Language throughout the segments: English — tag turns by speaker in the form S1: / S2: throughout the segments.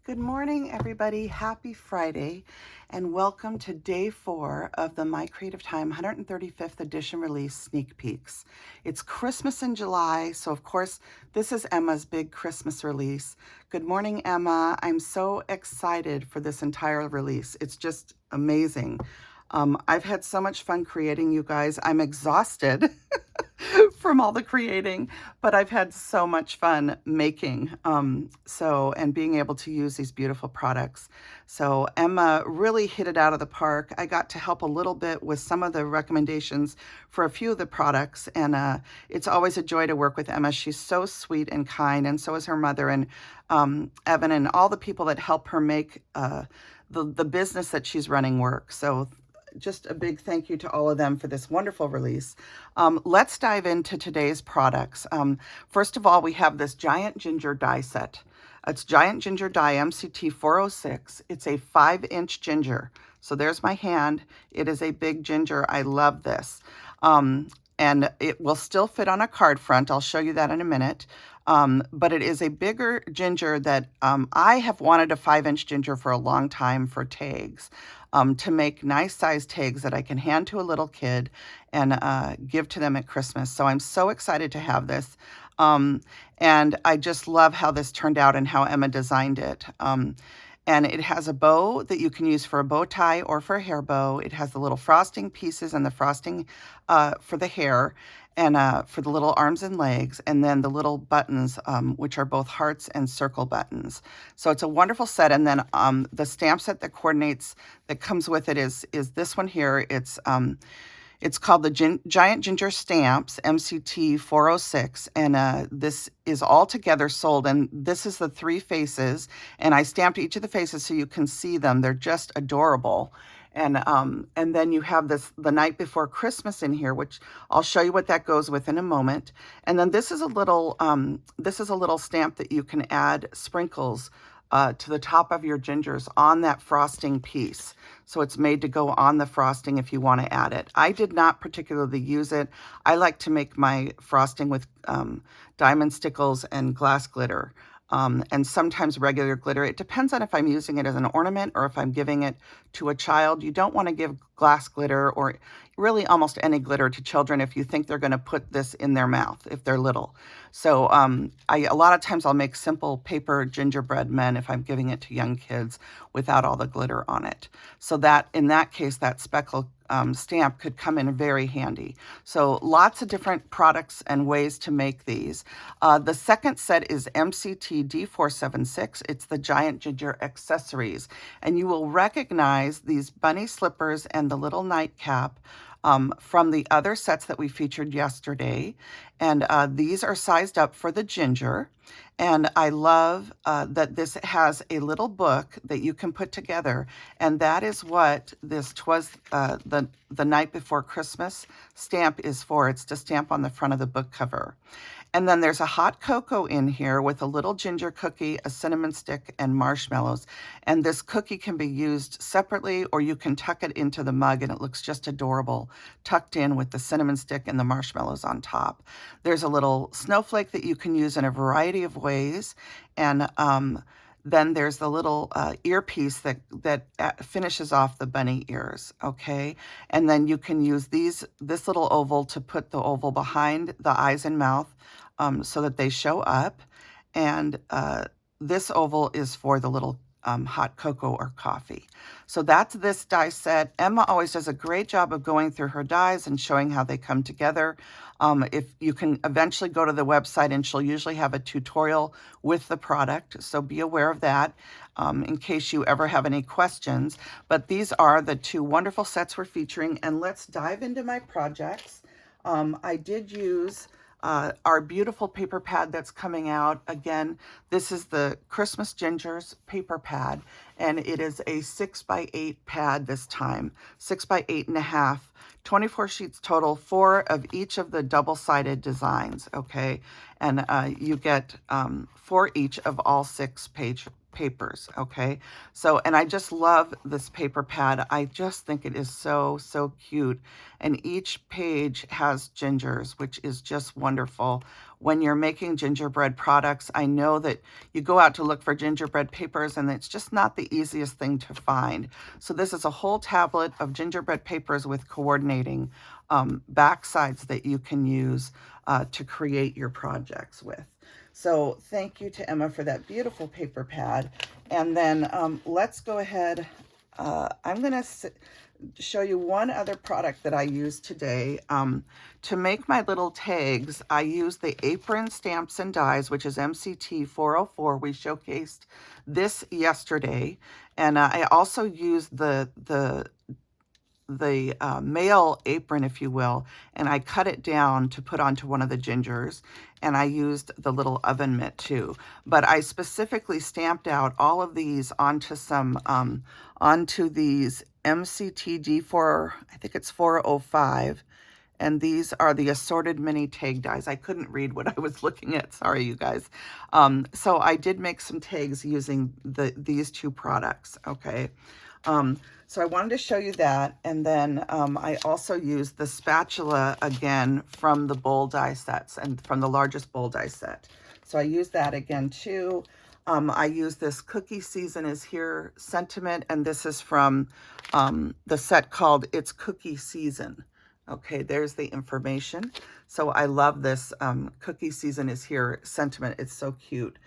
S1: Good morning, everybody. Happy Friday, and welcome to day 4 of the My Creative Time 135th edition release sneak peeks. It's Christmas in July, so of course, this is Emma's big Christmas release. Good morning, Emma. I'm so excited for this entire release. It's just amazing. I've had so much fun creating, you guys. I'm exhausted from all the creating, but I've had so much fun making and being able to use these beautiful products. So Emma really hit it out of the park. I got to help a little bit with some of the recommendations for a few of the products, and it's always a joy to work with Emma. She's so sweet and kind, and so is her mother and Evan and all the people that help her make the business that she's running work. So just a big thank you to all of them for this wonderful release. Let's dive into today's products. First of all, we have this giant ginger die set. It's giant ginger die MCT 406. It's a 5-inch ginger. So there's my hand. It is a big ginger. I love this. And it will still fit on a card front. I'll show you that in a minute. But it is a bigger ginger that I have wanted a 5-inch ginger for a long time for tags, to make nice size tags that I can hand to a little kid and give to them at Christmas. So I'm so excited to have this. And I just love how this turned out and how Emma designed it. And it has a bow that you can use for a bow tie or for a hair bow. It has the little frosting pieces and the frosting for the hair and for the little arms and legs, and then the little buttons, which are both hearts and circle buttons. So it's a wonderful set. And then the stamp set that coordinates, that comes with it is this one here. It's called the Giant Ginger Stamps, MCT 406, and this is all together sold, and this is the 3 faces, and I stamped each of the faces so you can see them. They're just adorable. And then you have the Night Before Christmas in here, which I'll show you what that goes with in a moment. And then this is a little stamp that you can add sprinkles to the top of your gingers on that frosting piece. So it's made to go on the frosting if you want to add it. I did not particularly use it. I like to make my frosting with diamond stickles and glass glitter. And sometimes regular glitter. It depends on if I'm using it as an ornament or if I'm giving it to a child. You don't want to give glass glitter or really almost any glitter to children if you think they're going to put this in their mouth if they're little. So a lot of times I'll make simple paper gingerbread men if I'm giving it to young kids without all the glitter on it. So that in that case, that speckle stamp could come in very handy. So lots of different products and ways to make these. The second set is MCT D476. It's the Giant Ginger Accessories. And you will recognize these bunny slippers and the little nightcap from the other sets that we featured yesterday. And these are sized up for the ginger. And I love that this has a little book that you can put together. And that is what this the Night Before Christmas stamp is for. It's to stamp on the front of the book cover. And then there's a hot cocoa in here with a little ginger cookie, a cinnamon stick, and marshmallows. And this cookie can be used separately, or you can tuck it into the mug, and it looks just adorable, tucked in with the cinnamon stick and the marshmallows on top. There's a little snowflake that you can use in a variety of ways. And then there's the little earpiece that finishes off the bunny ears, okay? And then you can use this little oval to put the oval behind the eyes and mouth so that they show up. And this oval is for the little hot cocoa or coffee. So that's this die set. Emma always does a great job of going through her dies and showing how they come together. If you can eventually go to the website, and she'll usually have a tutorial with the product, so be aware of that in case you ever have any questions. But these are the 2 wonderful sets we're featuring, and let's dive into my projects. I did use our beautiful paper pad that's coming out. Again, this is the Christmas Gingers paper pad, and it is a 6x8 pad this time, 6x8.5, 24 sheets total, 4 of each of the double-sided designs, okay? And you get 4 each of all 6 page papers, okay? So, and I just love this paper pad. I just think it is so, so cute. And each page has gingers, which is just wonderful. When you're making gingerbread products, I know that you go out to look for gingerbread papers and it's just not the easiest thing to find. So this is a whole tablet of gingerbread papers with coordinating back sides that you can use to create your projects with. So thank you to Emma for that beautiful paper pad. And then let's go ahead. I'm going to show you one other product that I use today. To make my little tags, I use the Apron Stamps and Dies, which is MCT 404. We showcased this yesterday. And I also use the male apron, if you will, and I cut it down to put onto one of the gingers, and I used the little oven mitt too. But I specifically stamped out all of these onto some onto these MCT D4, I think it's 405, and these are the assorted mini tag dies. I couldn't read what I was looking at. Sorry, you guys. So I did make some tags using these two products, okay? So I wanted to show you that, and then I also used the spatula again from the bowl die sets and from the largest bowl die set. So I used that again too. I use this Cookie Season is Here sentiment, and this is from the set called It's Cookie Season. Okay, there's the information. So I love this Cookie Season is Here sentiment. It's so cute.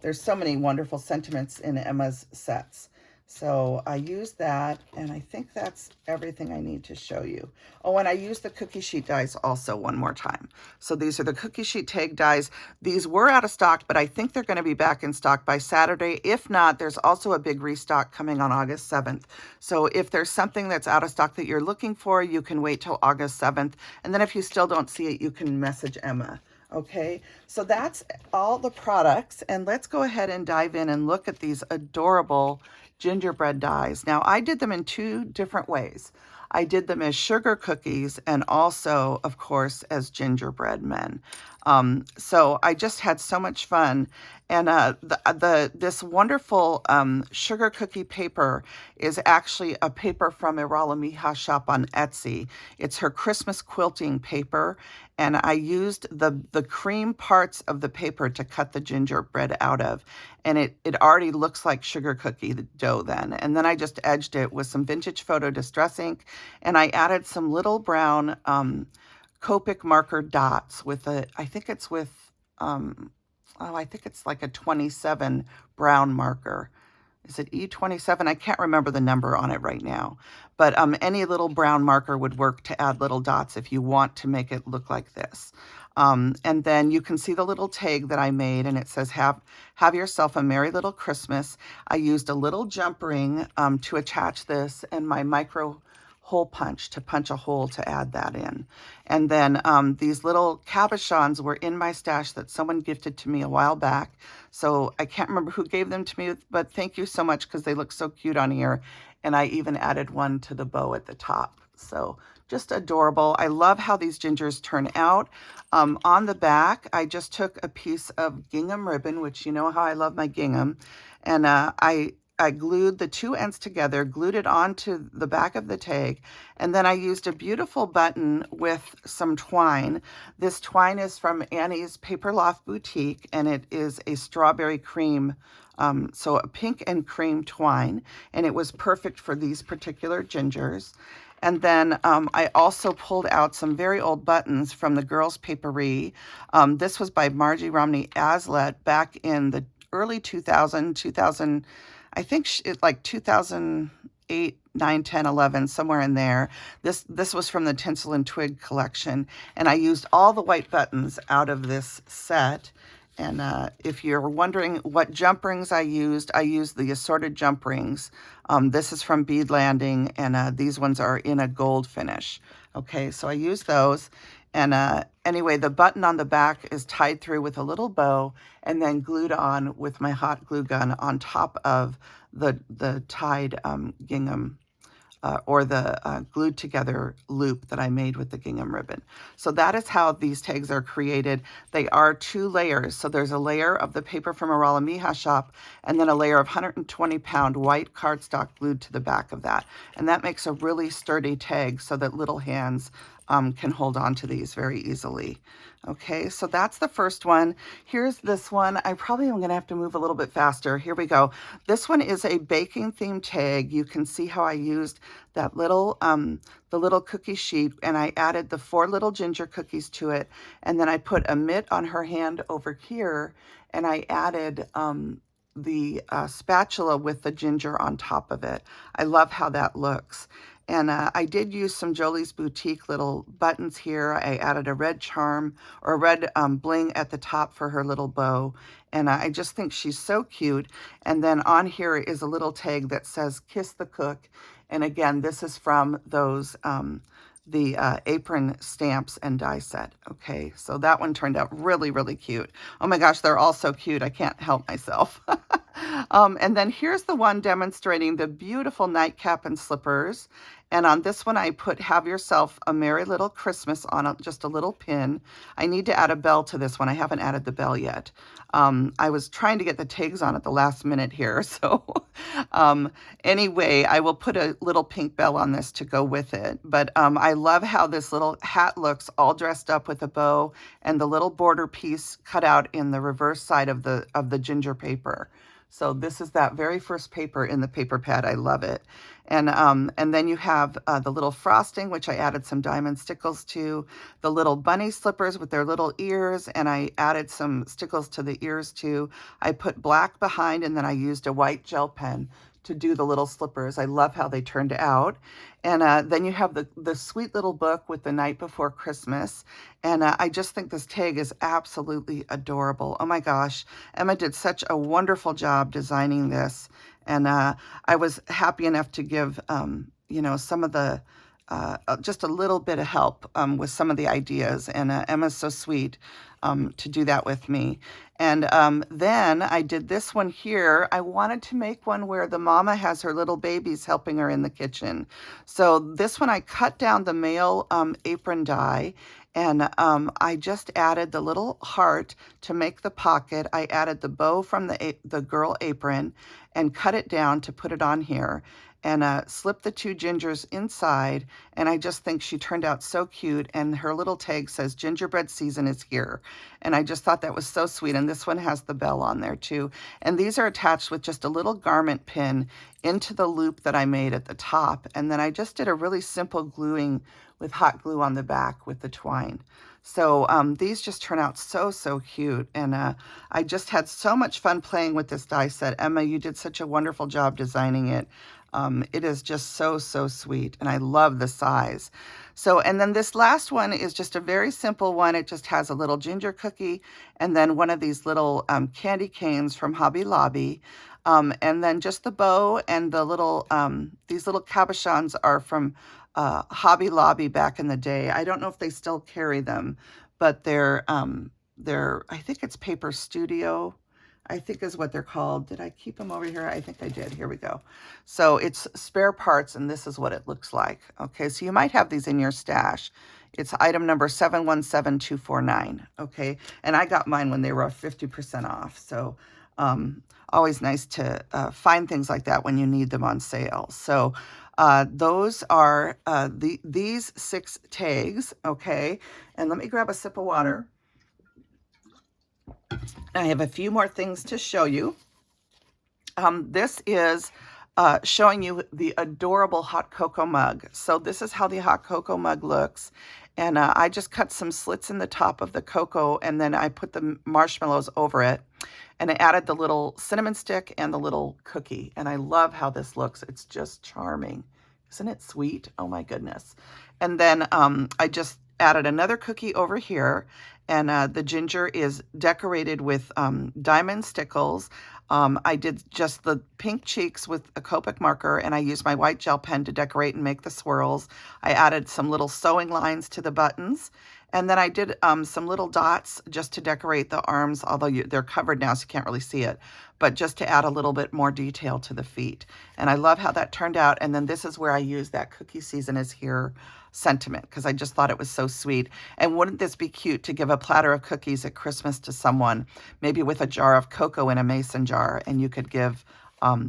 S1: There's so many wonderful sentiments in Emma's sets. So I used that, and I think that's everything I need to show you. Oh, and I used the cookie sheet dies also one more time. So these are the cookie sheet tag dies. These were out of stock, but I think they're going to be back in stock by Saturday. If not, there's also a big restock coming on August 7th. So if there's something that's out of stock that you're looking for, you can wait till August 7th. And then if you still don't see it, you can message Emma. Okay, so that's all the products, and let's go ahead and dive in and look at these adorable gingerbread dies. Now, I did them in two different ways. I did them as sugar cookies and also, of course, as gingerbread men. So I just had so much fun. And this wonderful sugar cookie paper is actually a paper from Irala Miha's shop on Etsy. It's her Christmas quilting paper. And I used the cream parts of the paper to cut the gingerbread out of. And it already looks like sugar cookie dough then. And then I just edged it with some vintage photo distress ink. And I added some little brown Copic marker dots with I think it's with, I think it's like a 27 brown marker. Is it E27? I can't remember the number on it right now. But any little brown marker would work to add little dots if you want to make it look like this. And then you can see the little tag that I made, and it says, have yourself a merry little Christmas. I used a little jump ring to attach this, and my micro hole punch to punch a hole to add that in. And then these little cabochons were in my stash that someone gifted to me a while back. So I can't remember who gave them to me, but thank you so much because they look so cute on here. And I even added one to the bow at the top. So just adorable. I love how these gingers turn out. On the back, I just took a piece of gingham ribbon, which you know how I love my gingham. And I glued the two ends together, glued it onto the back of the tag, and then I used a beautiful button with some twine. This twine is from Annie's Paper Loft Boutique, and it is a strawberry cream, so a pink and cream twine, and it was perfect for these particular gingers. And then I also pulled out some very old buttons from the Girls Paperie. This was by Margie Romney Aslet back in the early 2000, I think it's like 2008, 9, 10, 11, somewhere in there. This was from the Tinsel and Twig collection. And I used all the white buttons out of this set. And if you're wondering what jump rings I used the assorted jump rings. This is from Bead Landing, and these ones are in a gold finish. Okay, so I used those. And anyway, the button on the back is tied through with a little bow and then glued on with my hot glue gun on top of the tied gingham or the glued together loop that I made with the gingham ribbon. So that is how these tags are created. They are 2 layers. So there's a layer of the paper from Arala Mija shop, and then a layer of 120-pound white cardstock glued to the back of that. And that makes a really sturdy tag so that little hands can hold on to these very easily. Okay, so that's the first one. Here's this one. I probably am going to have to move a little bit faster. Here we go. This one is a baking themed tag. You can see how I used that little, the little cookie sheet, and I added the 4 little ginger cookies to it. And then I put a mitt on her hand over here, and I added the spatula with the ginger on top of it. I love how that looks. And I did use some Jolie's Boutique little buttons here. I added a red charm or a red bling at the top for her little bow. And I just think she's so cute. And then on here is a little tag that says Kiss the Cook. And again, this is from those, the apron stamps and die set. Okay, so that one turned out really, really cute. Oh my gosh, they're all so cute. I can't help myself. And then here's the one demonstrating the beautiful nightcap and slippers. And on this one, I put Have Yourself a Merry Little Christmas on just a little pin. I need to add a bell to this one. I haven't added the bell yet. I was trying to get the tags on at the last minute here. So anyway, I will put a little pink bell on this to go with it. But I love how this little hat looks all dressed up with a bow and the little border piece cut out in the reverse side of the ginger paper. So this is that very first paper in the paper pad. I love it. And then you have the little frosting, which I added some diamond stickles to, the little bunny slippers with their little ears, and I added some stickles to the ears too. I put black behind, and then I used a white gel pen to do the little slippers. I love how they turned out. And then you have the sweet little book with the night before Christmas. And I just think this tag is absolutely adorable. Oh my gosh, Emma did such a wonderful job designing this. And I was happy enough to give, you know, some of the, just a little bit of help with some of the ideas. And Emma's so sweet to do that with me. And then I did this one here. I wanted to make one where the mama has her little babies helping her in the kitchen. So this one I cut down the male apron die, and I just added the little heart to make the pocket. I added the bow from the girl apron and cut it down to put it on here, and slipped the 2 gingers inside. And I just think she turned out so cute. And her little tag says gingerbread season is here. And I just thought that was so sweet. And this one has the bell on there too. And these are attached with just a little garment pin into the loop that I made at the top. And then I just did a really simple gluing with hot glue on the back with the twine. So these just turn out so, so cute. And I just had so much fun playing with this die set. Emma, you did such a wonderful job designing it. It is just so, so sweet, and I love the size. So, and then this last one is just a very simple one. It just has a little ginger cookie and then one of these little candy canes from Hobby Lobby. And then just the bow and the little, these little cabochons are from Hobby Lobby back in the day. I don't know if they still carry them, but they're I think it's Paper Studio, I think is what they're called. Did I keep them over here? I think I did. Here we go. So it's spare parts, and this is what it looks like. Okay, so you might have these in your stash. It's item number 717249. Okay, and I got mine when they were 50% off. So always nice to find things like that when you need them on sale. So those are these 6 tags. Okay, and let me grab a sip of water. I have a few more things to show you. This is showing you the adorable hot cocoa mug. So this is how the hot cocoa mug looks. And I just cut some slits in the top of the cocoa, and then I put the marshmallows over it. And I added the little cinnamon stick and the little cookie. And I love how this looks. It's just charming. Isn't it sweet? Oh my goodness. And then I just added another cookie over here. And the ginger is decorated with diamond stickles. I did just the pink cheeks with a Copic marker, and I used my white gel pen to decorate and make the swirls. I added some little sewing lines to the buttons. And then I did some little dots just to decorate the arms, although they're covered now so you can't really see it, but just to add a little bit more detail to the feet. And I love how that turned out. And then this is where I use that cookie season is here sentiment, because I just thought it was so sweet. And wouldn't this be cute to give a platter of cookies at Christmas to someone, maybe with a jar of cocoa in a mason jar, and you could give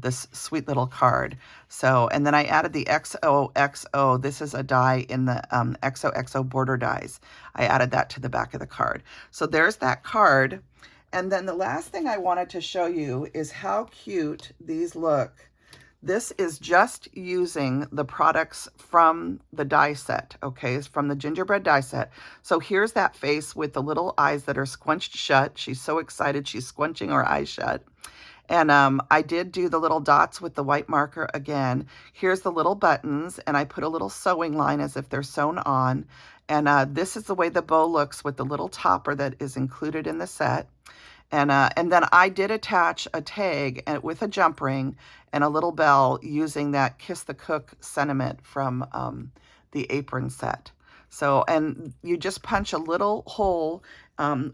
S1: this sweet little card. So, and then I added the XOXO. This is a die in the XOXO border dies. I added that to the back of the card. So there's that card. And then the last thing I wanted to show you is how cute these look. This is just using the products from the die set, okay? It's from the gingerbread die set. So here's that face with the little eyes that are squunched shut. She's so excited, she's squinching her eyes shut. And I did do the little dots with the white marker again. Here's the little buttons, and I put a little sewing line as if they're sewn on. And this is the way the bow looks with the little topper that is included in the set. And then I did attach a tag with a jump ring and a little bell using that Kiss the Cook sentiment from the apron set. So, and you just punch a little hole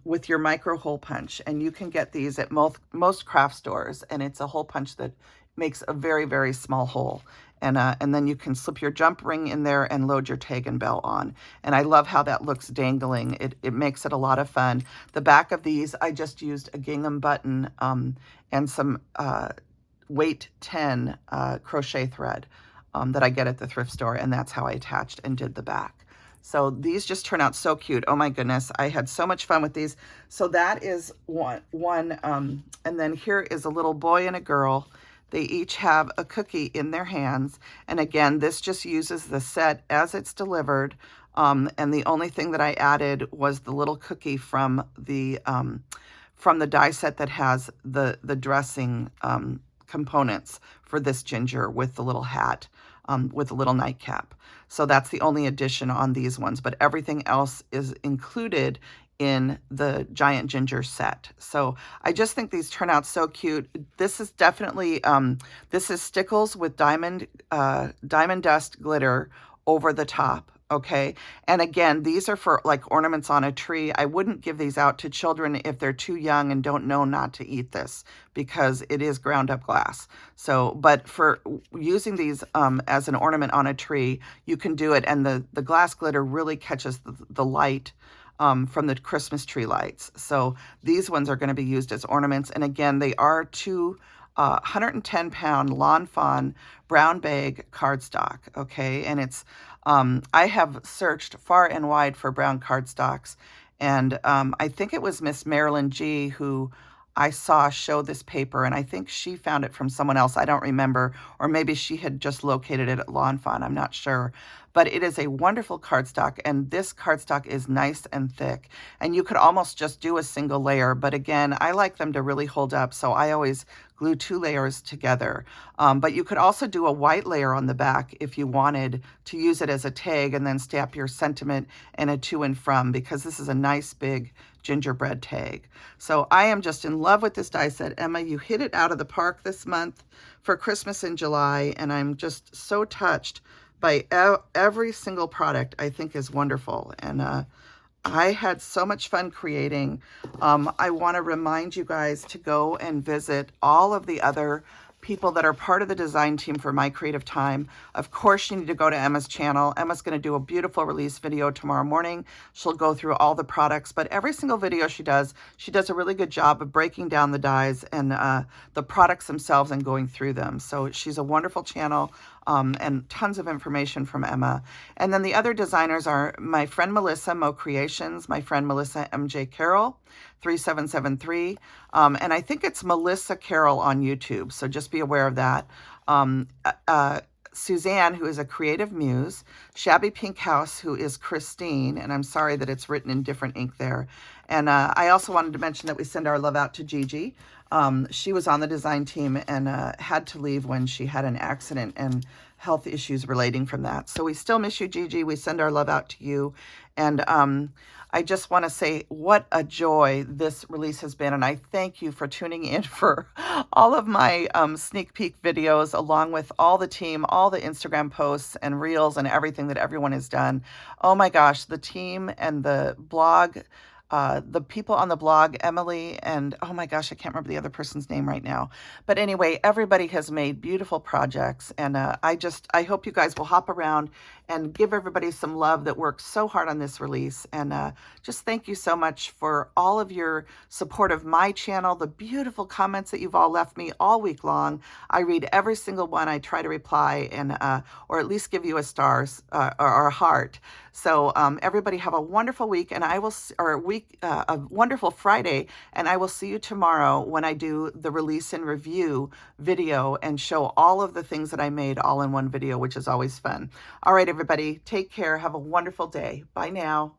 S1: with your micro hole punch, and you can get these at most craft stores, and it's a hole punch that makes a very, very small hole. And then you can slip your jump ring in there and load your tag and bell on. And I love how that looks dangling. It makes it a lot of fun. The back of these, I just used a gingham button and some weight 10 crochet thread that I get at the thrift store, and that's how I attached and did the back. So these just turn out so cute. Oh my goodness, I had so much fun with these. So that is one and then here is a little boy and a girl. They each have a cookie in their hands. And again, this just uses the set as it's delivered. And the only thing that I added was the little cookie from the die set that has the dressing components for this ginger with the little hat, with a little nightcap. So that's the only addition on these ones, but everything else is included in the giant ginger set. So I just think these turn out so cute. This is definitely, this is stickles with diamond dust glitter over the top. Okay. And again, these are for like ornaments on a tree. I wouldn't give these out to children if they're too young and don't know not to eat this, because it is ground up glass. So, but for using these as an ornament on a tree, you can do it. And the glass glitter really catches the light from the Christmas tree lights. So these ones are going to be used as ornaments. And again, they are 110-pound Lawn Fawn brown bag cardstock. Okay. And it's, I have searched far and wide for brown cardstocks. And I think it was Miss Marilyn G who I saw show this paper, and I think she found it from someone else. I don't remember, or maybe she had just located it at Lawn Fawn. I'm not sure. But it is a wonderful cardstock, and this cardstock is nice and thick. And you could almost just do a single layer, but again, I like them to really hold up, so I always glue 2 layers together. But you could also do a white layer on the back if you wanted to use it as a tag and then stamp your sentiment and a to and from, because this is a nice big gingerbread tag. So I am just in love with this die set. Emma, you hit it out of the park this month for Christmas in July, and I'm just so touched by every single product. I think is wonderful. And I had so much fun creating. I want to remind you guys to go and visit all of the other people that are part of the design team for My Creative Time. Of course, you need to go to Emma's channel. Emma's going to do a beautiful release video tomorrow morning. She'll go through all the products, but every single video she does a really good job of breaking down the dies and the products themselves and going through them. So she's a wonderful channel. And tons of information from Emma. And then the other designers are my friend Melissa, Mo Creations, my friend Melissa MJ Carroll, 3773. And I think it's Melissa Carroll on YouTube, so just be aware of that. Suzanne, who is a creative muse, Shabby Pink House, who is Christine, and I'm sorry that it's written in different ink there. And I also wanted to mention that we send our love out to Gigi. She was on the design team and had to leave when she had an accident and health issues relating from that. So we still miss you, Gigi. We send our love out to you. And I just want to say what a joy this release has been. And I thank you for tuning in for all of my sneak peek videos, along with all the team, all the Instagram posts and reels and everything that everyone has done. Oh my gosh, the team and the blog, the people on the blog, Emily, and oh my gosh, I can't remember the other person's name right now. But anyway, everybody has made beautiful projects. And I hope you guys will hop around and give everybody some love that worked so hard on this release. And just thank you so much for all of your support of my channel, the beautiful comments that you've all left me all week long. I read every single one. I try to reply and or at least give you a stars or a heart. So everybody have a wonderful week, and I will, a wonderful Friday, and I will see you tomorrow when I do the release and review video and show all of the things that I made all in one video, which is always fun. All right, everybody, take care. Have a wonderful day. Bye now.